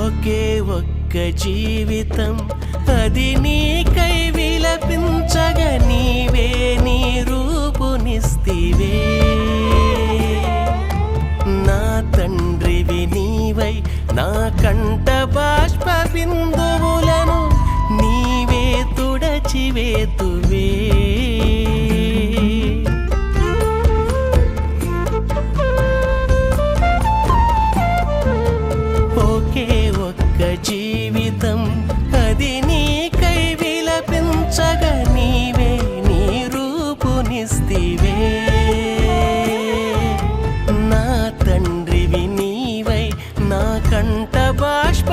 ఒకే ఒక్క జీవితం అది నీకై విలపించగా నీవే నీ రూపునిస్తివే. నా తండ్రివి నీవై నా కంట బాష్ప బిందువులను నీవే తుడచివేతువే. ఒకే ఒక్క జీవితం అది నీకై విలపించగా నీవే నీ రూపునిస్తివే. నా తండ్రివి నీవై నా కంట బాష్ప